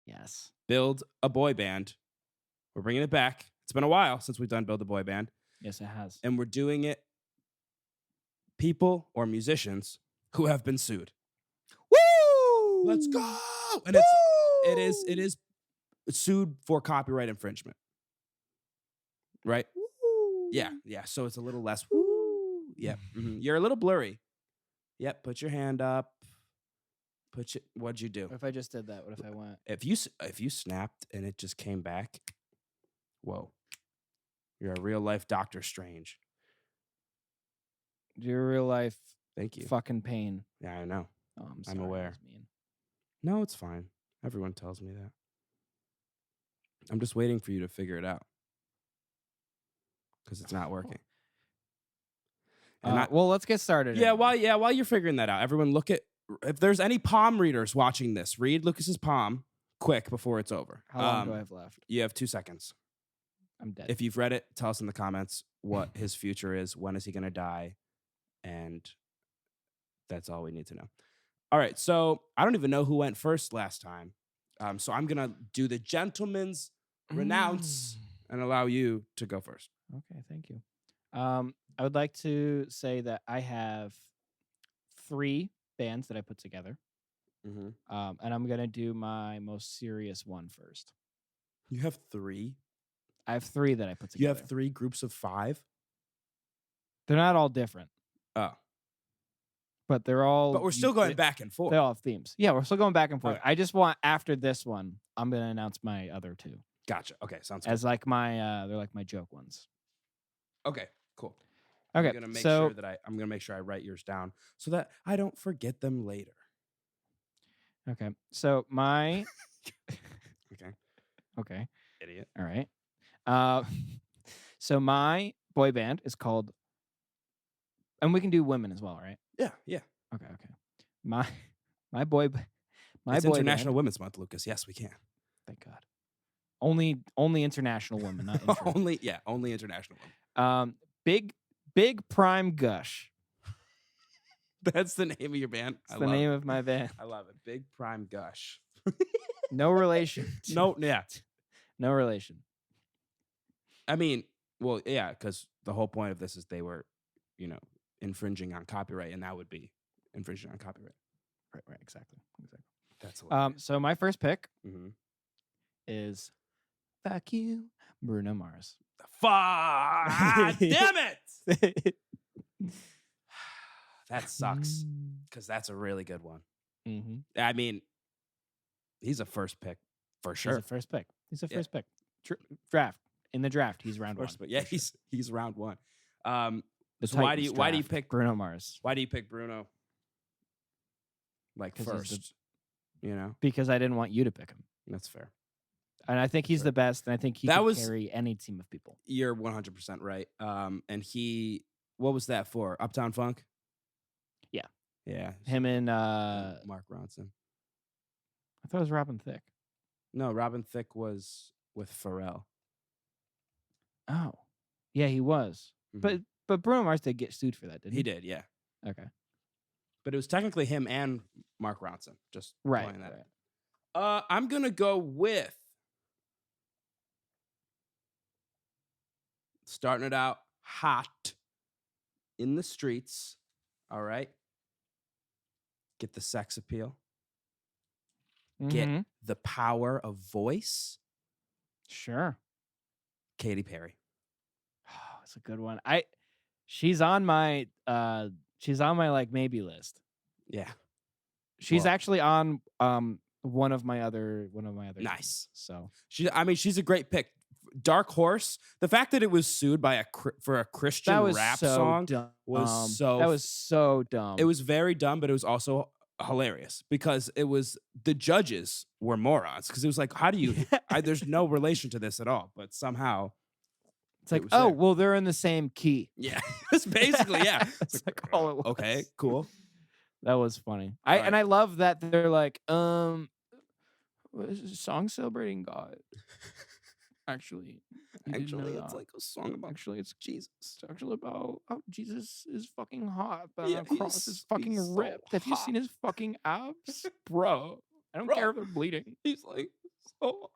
Yes. Build a boy band. We're bringing it back. It's been a while since we've done Build a Boy Band. Yes, it has. And we're doing it people or musicians who have been sued. Woo! Let's go. And it is sued for copyright infringement. Right? Woo! Yeah. So it's a little less woo. Yep. Mm-hmm. You're a little blurry. Yep. Put your hand up. What'd you do? What if I just did that? What if I went? If you snapped and it just came back, whoa. You're a real life Doctor Strange. Your real life. Thank you. Fucking pain. Yeah, I know. Oh, I'm sorry. I'm aware. That was mean. No, it's fine. Everyone tells me that. I'm just waiting for you to figure it out. Because it's not working. Well, let's get started. Yeah, while you're figuring that out, everyone look at, if there's any palm readers watching this, read Lucas's palm quick before it's over. How long do I have left? You have 2 seconds. I'm dead. If you've read it, tell us in the comments what his future is. When is he going to die? And that's all we need to know. All right. So I don't even know who went first last time. So I'm going to do the gentleman's renounce and allow you to go first. Okay. Thank you. I would like to say that I have 3 bands that I put together. Mm-hmm. And I'm going to do my most serious one first. You have 3? I have 3 that I put together. You have 3 groups of 5? They're not all different. Oh. But they're all... But we're still going back and forth. They all have themes. Yeah, we're still going back and forth. Okay. I just want, after this one, I'm going to announce my other 2. Gotcha. Okay, sounds good. As like my, they're like my joke ones. Okay, cool. Okay, I'm gonna make sure I write yours down so that I don't forget them later. Okay, so my... Okay. Idiot. All right. So my boy band is called... And we can do women as well, right? Yeah. Okay. My boy... It's boy International band, Women's Month, Lucas. Yes, we can. Thank God. Only international women, not intra. only international women. Big Prime Gush. That's the name of your band. That's the name of my band. I love it. Big Prime Gush. No relation. No relation. I mean, well, yeah, because the whole point of this is they were, infringing on copyright, and that would be infringing on copyright. Right, exactly. That's hilarious. So my first pick Mm-hmm. is Fuck You, Bruno Mars. Fuck! Damn it! That sucks, because that's a really good one. Mm-hmm. I mean, he's a first pick for sure. He's a first pick. Pick. Draft. In the draft, he's round first 1. Yeah, he's round 1. So why do you pick Bruno Mars? Why do you pick Bruno? Like first, Because I didn't want you to pick him. That's fair. And I think he's the best, and I think he can carry any team of people. You're 100% right. And what was that for? Uptown Funk? Yeah. Yeah. Him and Mark Ronson. I thought it was Robin Thicke. No, Robin Thicke was with Pharrell. Oh. Yeah, he was. Mm-hmm. But Bruno Mars did get sued for that, didn't he? He did, yeah. Okay. But it was technically him and Mark Ronson. Just pointing that out. I'm going to go with starting it out hot in the streets. All right. Get the sex appeal. Mm-hmm. Get the power of voice. Sure. Katy Perry. Oh, it's a good one. She's on my like maybe list. Yeah. She's actually on one of my other nice. So she's a great pick. Dark Horse. The fact that it was sued by for a Christian rap song was so dumb. It was very dumb, but it was also hilarious because the judges were morons, because it was like, how do you there's no relation to this at all, but somehow it's like, oh, well, they're in the same key. Yeah. It's basically, yeah. It's like all it was. Okay, cool. That was funny. And I love that they're like, song celebrating God. Actually, it's like a song about. Actually, it's Jesus. It's actually about how Jesus is fucking hot, but on the cross is fucking ripped. Have you seen his fucking abs, bro? I don't care if they're bleeding. He's like So,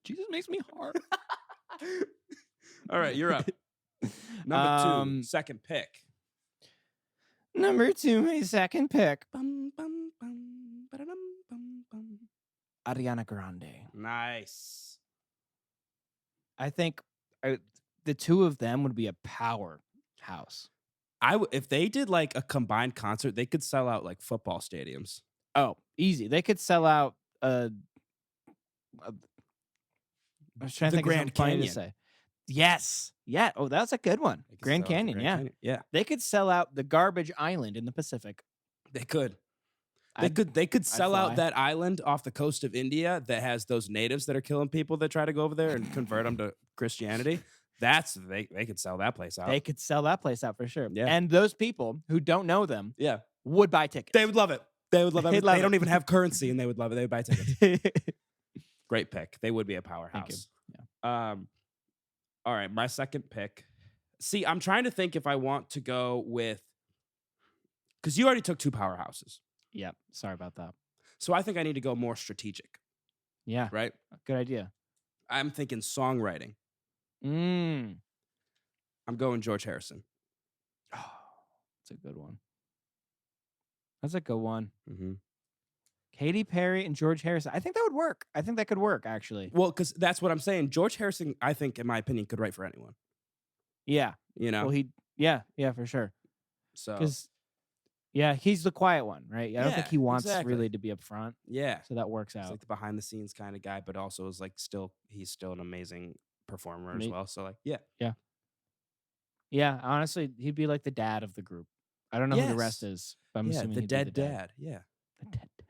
Jesus makes me hard. all right, you're up. Number 2, second pick. Number 2, my second pick. Bum, bum, bum, ba-da-dum, bum, bum. Ariana Grande. Nice. I think the two of them would be a powerhouse. If they did like a combined concert, they could sell out like football stadiums. Oh, easy. They could sell out I was trying to think of something funny to say. Yes. Yeah. Oh, that's a good one. Grand Canyon. Yeah. Yeah. They could sell out the garbage island in the Pacific. They could. They could sell out that island off the coast of India that has those natives that are killing people that try to go over there and convert them to Christianity. They could sell that place out. They could sell that place out for sure. Yeah. And those people who don't know them yeah. would buy tickets. They would love it. They would love it. They'd love They don't it. even have currency and they would love it. They would buy tickets. Great pick. They would be a powerhouse. Thank you. Yeah. All right, my second pick. See, I'm trying to think if I want to go with, because you already took 2 powerhouses. Yep. Sorry about that. So I think I need to go more strategic. Yeah. Right? Good idea. I'm thinking songwriting. I'm going George Harrison. Oh, that's a good one. That's a good one. Mm-hmm. Katy Perry and George Harrison. I think that would work. I think that could work, actually. Well, because that's what I'm saying. George Harrison, I think, in my opinion, could write for anyone. Yeah. You know? Well, yeah, for sure. So, because he's the quiet one, right? I don't think he wants really to be up front. Yeah. So that works out. He's like the behind the scenes kind of guy, but also is like he's still an amazing performer as well. So like, yeah. Yeah, honestly, he'd be like the dad of the group. I don't know who the rest is, but I'm assuming the he'd dead be the dad. Yeah. The dead dad.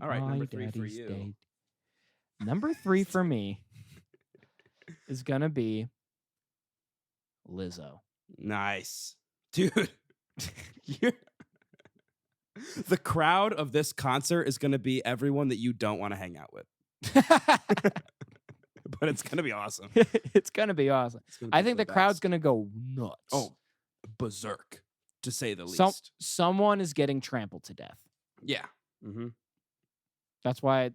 All right, My number 3 for daddy's you. dead. Number 3 for me is gonna be Lizzo. Nice. Dude. The crowd of this concert is going to be everyone that you don't want to hang out with. But it's going to be awesome. It's gonna be awesome. I think the crowd's gonna go nuts. Oh, berserk, to say the least. Someone is getting trampled to death. Yeah. Mm-hmm. That's why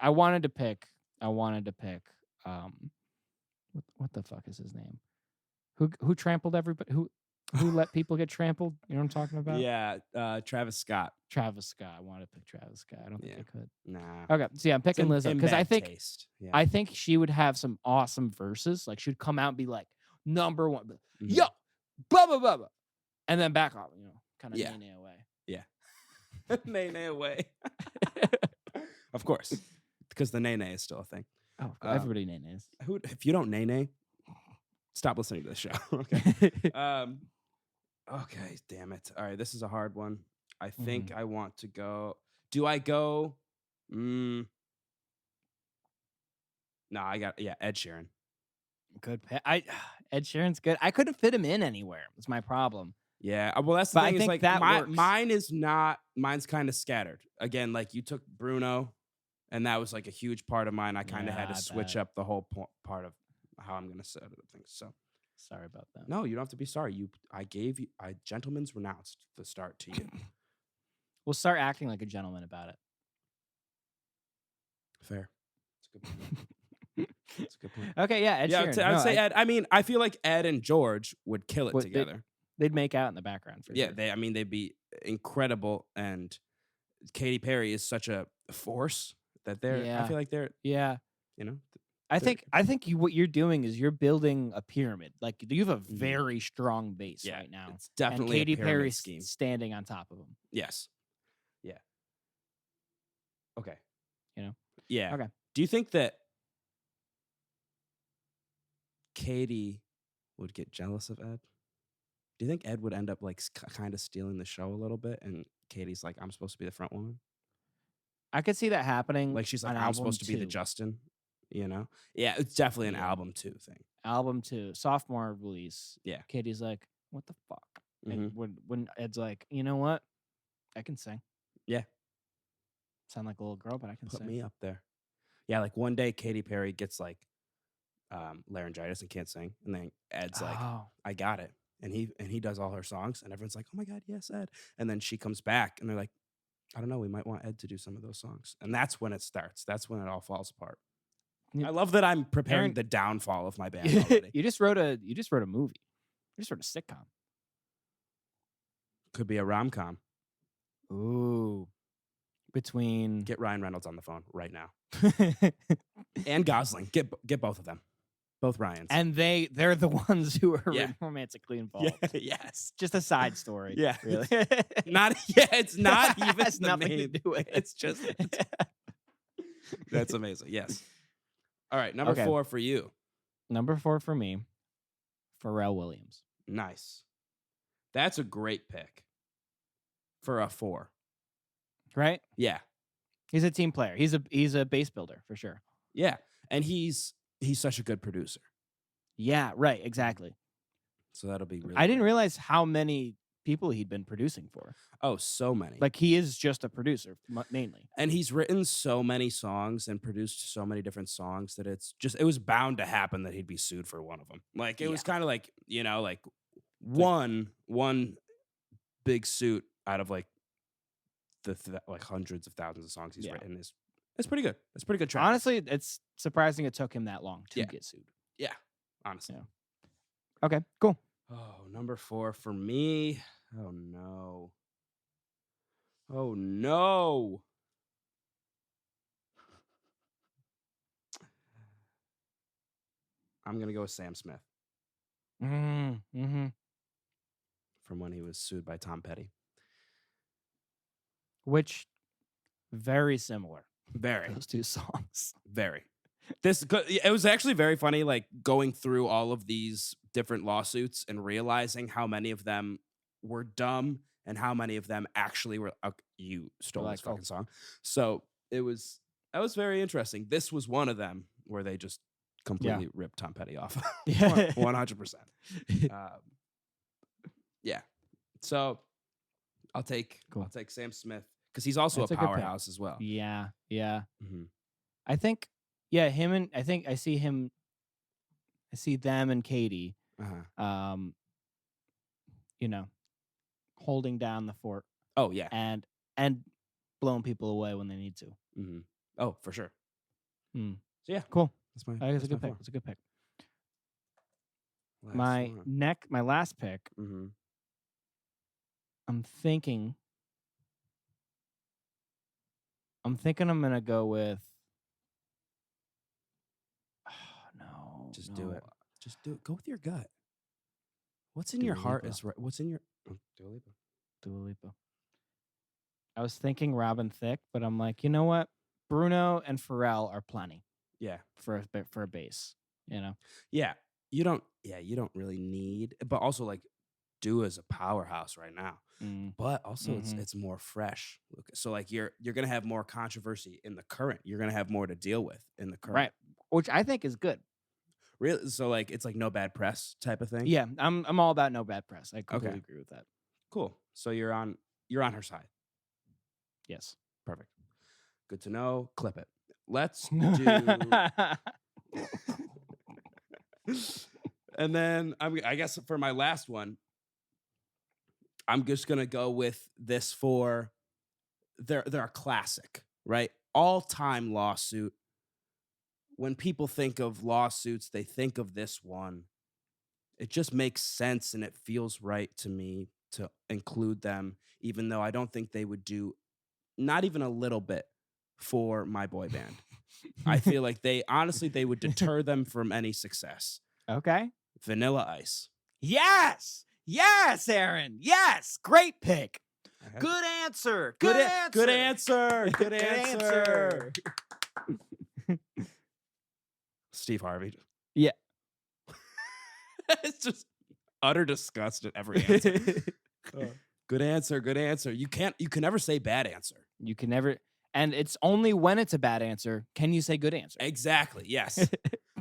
I wanted to pick. What the fuck is his name? Who trampled everybody? Who let people get trampled? You know what I'm talking about? Yeah, Travis Scott. Travis Scott. I wanted to pick Travis Scott. I don't think I could. Nah. Okay, so I'm picking Lizzo because I think yeah. I think she would have some awesome verses. Like she'd come out and be like number 1, yo, blah blah blah, blah, and then back off. Kind of nay away. Yeah. Nay away. Of course, because the nay is still a thing. Oh, everybody nays. If you don't nay, stop listening to the show. Okay. Okay, damn it. All right, this is a hard one. I think I want to go. Do I go? No, I got Ed Sheeran. Good. Ed Sheeran's good. I couldn't fit him in anywhere. It's my problem. Yeah. Well, that's the thing. I think like that works. Mine is not. Mine's kind of scattered. Again, like you took Bruno, and that was like a huge part of mine. I kind of had to switch up the whole part of how I'm gonna set it up things. So. Sorry about that. No, you don't have to be sorry. I gave you gentleman's renounced the start to you. We'll start acting like a gentleman about it. Fair. That's a good point. That's a good point. Okay, yeah, Ed Sheeran. I'd say Ed. I mean, I feel like Ed and George would kill it together. They'd make out in the background for sure. Yeah, they'd be incredible. And Katy Perry is such a force that I feel like they're. Yeah. You know. I think what you're doing is you're building a pyramid. Like you have a very strong base right now. It's definitely and Katy a pyramid Perry's scheme. Standing on top of them. Yes. Yeah. Okay. Yeah. Okay. Do you think that Katy would get jealous of Ed? Do you think Ed would end up like kind of stealing the show a little bit, and Katie's like, I'm supposed to be the front woman? I could see that happening. Like she's like, I'm supposed to be the Justin. Yeah, it's definitely an album 2 thing. Album 2, sophomore release. Yeah. Katie's like, what the fuck? And when Ed's like, you know what? I can sing. Yeah. Sound like a little girl, but I can sing. Put me up there. Yeah, like one day Katy Perry gets like laryngitis and can't sing. And then Ed's like, I got it. And he does all her songs and everyone's like, oh my God, yes, Ed. And then she comes back and they're like, I don't know. We might want Ed to do some of those songs, and that's when it starts. That's when it all falls apart. Yeah. I love that I'm preparing Aaron- the downfall of my band already. you just wrote a movie. You just wrote a sitcom. Could be a rom-com. Ooh. Between Get Ryan Reynolds on the phone right now. And Gosling. Get both of them. Both Ryans. and they're the ones who are Yeah. romantically involved. Yes. Just a side story. Yeah. Really. It's not even Has the nothing to main. do with it. It's just that's amazing. Yes. All right, number Okay. 4 for you. Number 4 for me, Pharrell Williams. Nice. That's a great pick for a 4. Right? Yeah. He's a team player. He's a base builder for sure. Yeah. And he's such a good producer. Yeah, right, exactly. So that'll be really I didn't great. realize how many people he'd been producing for. Oh, so many. Like he is just a producer mainly. And he's written so many songs and produced so many different songs that it was bound to happen that he'd be sued for one of them. Like it was kind of like, like one big suit out of like like hundreds of thousands of songs he's written it's pretty good. It's pretty good track. Honestly, it's surprising it took him that long to get sued. Yeah. Honestly. Yeah. Okay, cool. Oh, number 4 for me. Oh no. Oh no. I'm gonna go with Sam Smith Mm-hmm. from when he was sued by Tom Petty. Which very similar. Very. Those two songs. Very. It was actually very funny, like going through all of these different lawsuits and realizing how many of them were dumb and how many of them actually were. You stole this fucking song, so that was very interesting. This was one of them where they just completely ripped Tom Petty off. 100%. Yeah. So I'll take Sam Smith because he's also That's a a good pick. powerhouse as well. Yeah. Mhm. I think him and I think I see them and Katy Uh-huh. holding down the fort Oh yeah. and blowing people away when they need to. Mm-hmm. Oh, for sure. Mm. So yeah, Cool. that's my. I think it's a good my pick. It's a good pick. four. My last pick, Mm-hmm. I'm thinking I'm gonna go with no. Just do it. Just do it. Go with your gut. What's in your Dua heart Lipa. is right. What's in your Dua Lipa. Dua Lipa. I was thinking Robin Thicke, but I'm like, you know what? Bruno and Pharrell are plenty Yeah. for a base. Yeah. You don't really need, but also like Dua's a powerhouse right now. Mm. But also Mhm. it's more fresh. So like you're gonna have more controversy in the current. You're gonna have more to deal with in the current. Right. Which I think is good. Really? So like it's like no bad press type of thing. Yeah, I'm all about no bad press. I completely agree with that. Cool. So you're on her side. Yes. Perfect. Good to know. Clip it. Let's do. And then I guess for my last one, I'm just gonna go with this for they're a classic, right? All-time lawsuit. When people think of lawsuits, they think of this one. It just makes sense and it feels right to me to include them, even though I don't think they would do not even a little bit for my boy band. I feel like they would deter them from any success. Okay. Vanilla Ice. Yes, Aaron. Yes, great pick. Good answer. Good answer. Good answer. Steve Harvey. Yeah. It's just utter disgust at every answer. Good answer. Good answer. You can never say bad answer. You can never, and it's only when it's a bad answer can you say good answer. Exactly. Yes.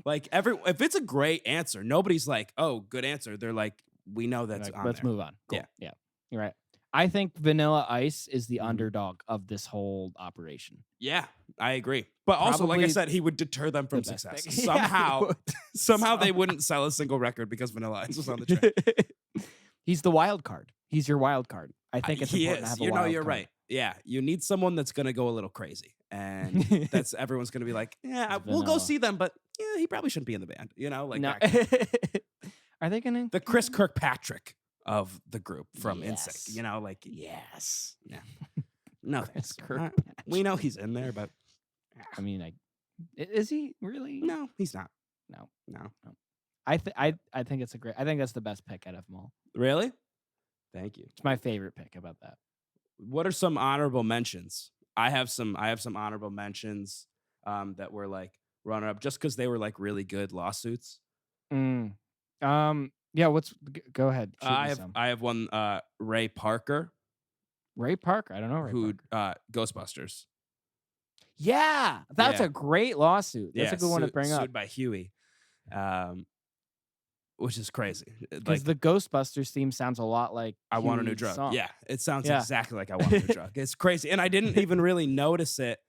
Like if it's a great answer, nobody's like, "Oh, good answer." They're like, "We know that's Like, on let's there." move on. Cool. Yeah. Yeah. You're right. I think Vanilla Ice is the Mhm. underdog of this whole operation. Yeah, I agree. But also, like I Probably said, he would deter them from the best success. pick. Yeah, he Somehow, would. somehow they wouldn't sell a single record because Vanilla Ice was on the track. He's the wild card. He's your wild card. I think it's he important to is. have a You know, wild you're card. right. Yeah, you need someone that's gonna go a little crazy, and that's everyone's gonna be like, yeah, It's we'll go vanilla. see them, but yeah, he probably shouldn't be in the band. You know, like No. that. Are they gonna The Chris Kirkpatrick of the group from Yes. NSYNC. You know, like Yes. yeah, no Chris thanks. Kirkpatrick. We know he's in there, but I mean, is he really? no, he's not. No. No, I think it's a great. I think that's the best pick out of them all. really. Thank you. It's my favorite pick. How about that? What are some honorable mentions? I have some honorable mentions that were like runner up just because they were like really good lawsuits. Yeah. Go ahead. Shoot me some. I have one. Ray Parker, Ray Parker. I don't know Ray Parker. Ghostbusters. Yeah, that's Yeah. a great lawsuit. That's a good one to bring up. Sued by Huey, which is crazy. Because Like, the Ghostbusters theme sounds a lot like I want a new Huey's drug. song. Yeah, it sounds Yeah. exactly like I want a new drug. It's crazy, and I didn't even really notice it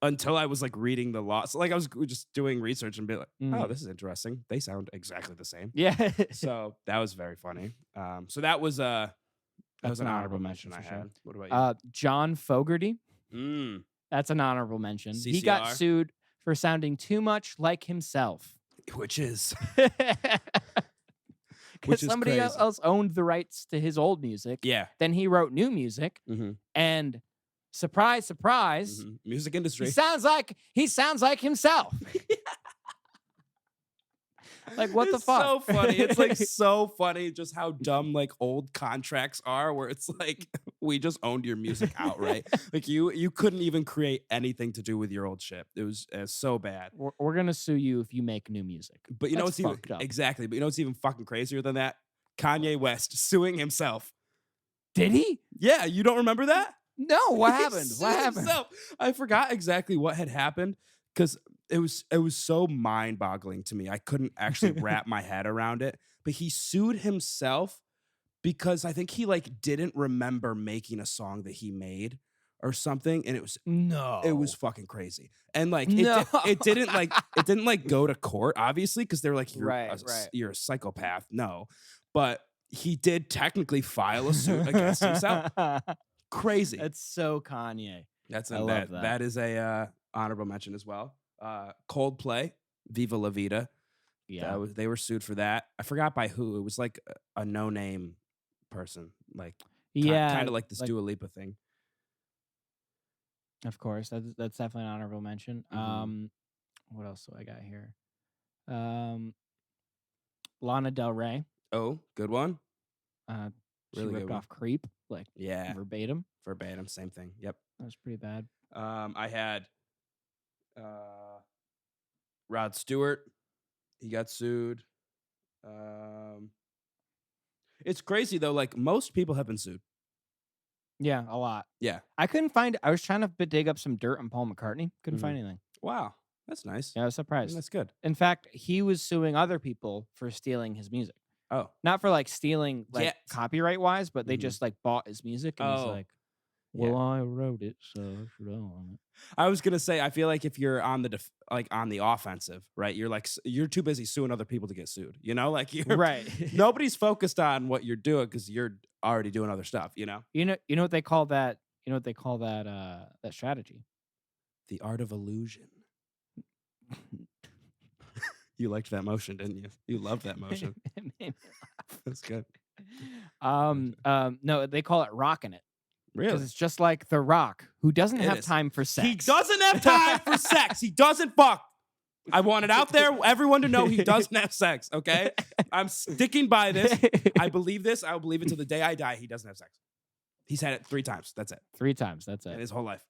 until I was like reading the law. So like I was just doing research and be like, oh, this is interesting. They sound exactly the same. Yeah. So that was very funny. So that was an honorable mention I for sure. had. What about John Fogerty. you? That's an honorable mention. He got CCR? sued for sounding too much like himself. Which is Because somebody crazy. else owned the rights to his old music. yeah. Then he wrote new music, Mm-hmm. and surprise, surprise, Music he industry. sounds like himself. Like, what the It's fuck? so funny. It's like so funny just how dumb like old contracts are where it's like we just owned your music outright. Like you couldn't even create anything to do with your old shit. It was so bad. We're gonna sue you if you make new music. But you know That's what's even fucked up. exactly, but you know what's even fucking crazier than that? Kanye West suing himself. Did he? Yeah, you don't remember that? No. What He happened? sued What happened? himself. I forgot exactly what had happened because it was so mind-boggling to me. I couldn't actually wrap my head around it. But he sued himself because I think he like didn't remember making a song that he made or something, and it was fucking crazy. And like it didn't like go to court obviously because they were like you're a psychopath. No, but he did technically file a suit against himself. Crazy. That's so Kanye. That's I love that. That is a honorable mention as well. Coldplay, Viva La Vida. Yeah. They were sued for that. I forgot by who. It was like a no-name person, like Yeah. kind of like this Dua Lipa thing. Of course. That's definitely an honorable mention. Mhm. What else do I got here? Lana Del Rey. Oh, good one. She Really good ripped one. off Creep, like Yeah, verbatim. same thing. Yep. That was pretty bad. I had Rod Stewart. He got sued. It's crazy though. Like most people have been sued. Yeah, a lot. Yeah. I couldn't find. I was trying to dig up some dirt on Paul McCartney. Couldn't find anything. Wow, that's nice. Yeah, I was I mean, surprised. that's good. In fact, he was suing other people for stealing his music. Oh, Not for like stealing, like Yeah. copyright wise, but they Mhm. just like bought his music and he's Oh. like, Yeah. "Well, I wrote it, so I should own it." I was gonna say. I feel like if you're on the on the offensive, right? You're like you're too busy suing other people to get sued. You know, like you're Right. Nobody's focused on what you're doing because you're already doing other stuff. You know, You know what they call that? You know what they call that? That strategy. the art of illusion. You liked that motion, didn't you? You loved that motion. It made me That's good. no, they call it rocking it because Really? it's just like The Rock, who doesn't It have is. time for sex. He doesn't have time for sex. He doesn't fuck. I want it out there, everyone to know he doesn't have sex. Okay, I'm sticking by this. I believe this. I will believe it till the day I die. He doesn't have sex. He's had it 3 times. That's it. 3 times. That's In it. his whole life.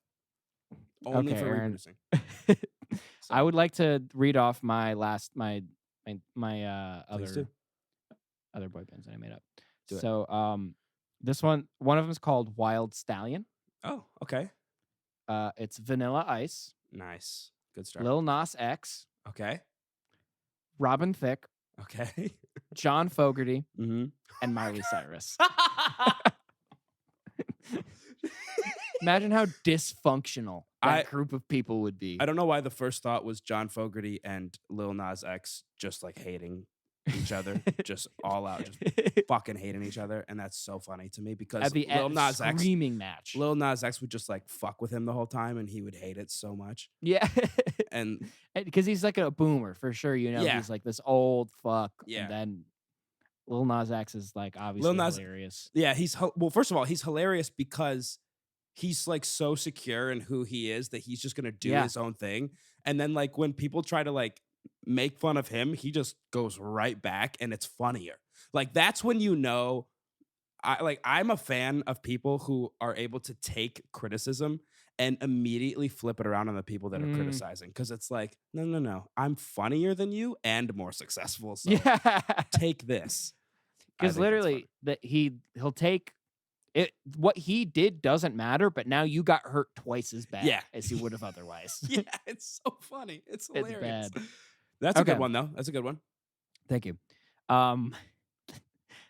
Only Okay, for Aaron. reproducing. I would like to read off my last my Please other do. other boy bands that I made up. Do it. So this one of them is called Wild Stallion. Oh, okay. It's Vanilla Ice, Nice. Good start. Lil Nas X, Okay. Robin Thicke, Okay. John Fogerty, Mm-hmm. and Miley Cyrus. Imagine how dysfunctional that group of people would be. I don't know why the first thought was John Fogerty and Lil Nas X just like hating each other, just all out, just fucking hating each other, and that's so funny to me because At the Lil end, Nas X, screaming match. Lil Nas X would just like fuck with him the whole time, and he would hate it so much. Yeah. And Because he's like a boomer for sure, you know. Yeah. He's like this old fuck. Yeah. And then Lil Nas X is like obviously Lil Nas- hilarious. yeah, well, first of all, he's hilarious because he's like so secure in who he is that he's just gonna do Yeah. his own thing. And then like when people try to like make fun of him, he just goes right back and it's funnier. Like that's when you know I'm a fan of people who are able to take criticism and immediately flip it around on the people that are criticizing. Cause it's like, no. I'm funnier than you and more successful. So Yeah. take this. I Because think that's literally that he'll take it. What he did doesn't matter, but now you got hurt twice as bad Yeah. as you would have otherwise. Yeah, it's so funny. It's hilarious. bad. That's a good Okay. one, though. That's a good one. Thank you.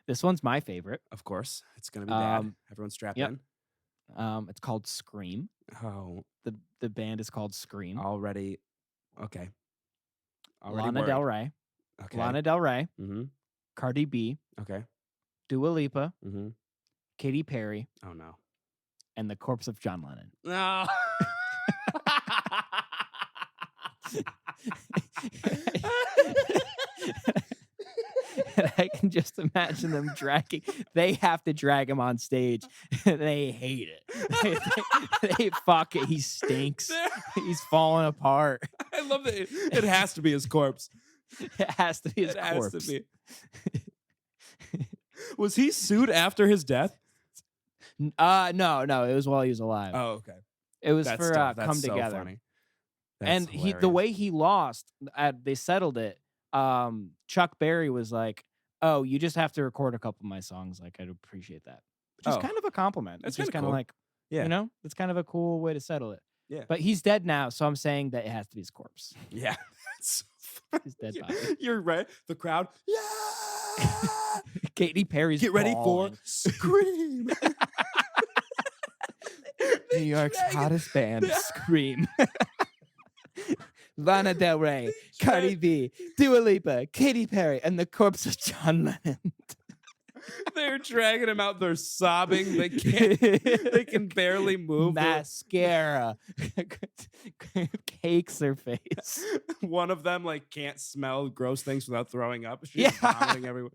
This one's my favorite. Of course, it's gonna be bad. Um, Everyone strap yep. in. It's called Scream. Oh, The band is called Scream. already. Okay. Already Lana Del Rey. Okay. Lana Del Rey. Mm-hmm. Cardi B. Okay. Dua Lipa. Mm-hmm. Katy Perry. Oh no. And the corpse of John Lennon. No. And I can just imagine them dragging. They have to drag him on stage. They hate it. They fuck it. He stinks. He's falling apart. I love that. It has to be his corpse. It has to be his It has corpse. to be. Was he sued after his death? No. It was while he was alive. Oh, okay. It was That's for tough. Come That's so Together. funny. That's And the hilarious. way he lost, they settled it. Chuck Berry was like, "Oh, you just have to record a couple of my songs. Like, I'd appreciate that." Which is Oh. kind of a compliment. That's It's just kinda kind of cool. like, Yeah. you know, it's kind of a cool way to settle it. Yeah. But he's dead now, so I'm saying that it has to be his corpse. Yeah. That's so funny. His dead You- body. You're right. The crowd. Yeah. Katy Perry's Get ready for bawling. Scream. New York's dragging- hottest band, Scream. Lana Del Rey, Cardi B, Dua Lipa, Katy Perry, and the corpse of John Lennon. They're dragging him out. They're sobbing. They can't. They can barely move. Mascara cakes her face. One of them like can't smell gross things without throwing up. She's Yeah. vomiting everywhere.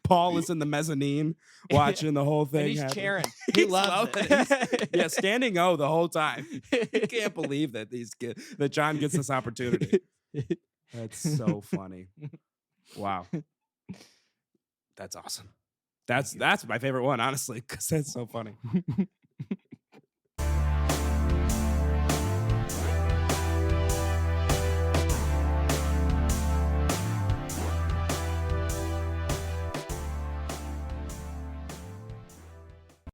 Paul is in the mezzanine watching the whole thing. And he's happen. cheering. He He's loves loving it. Yeah, standing O the whole time. He can't believe that that John gets this opportunity. That's so funny. Wow. That's awesome. That's my favorite one, honestly, because that's so funny.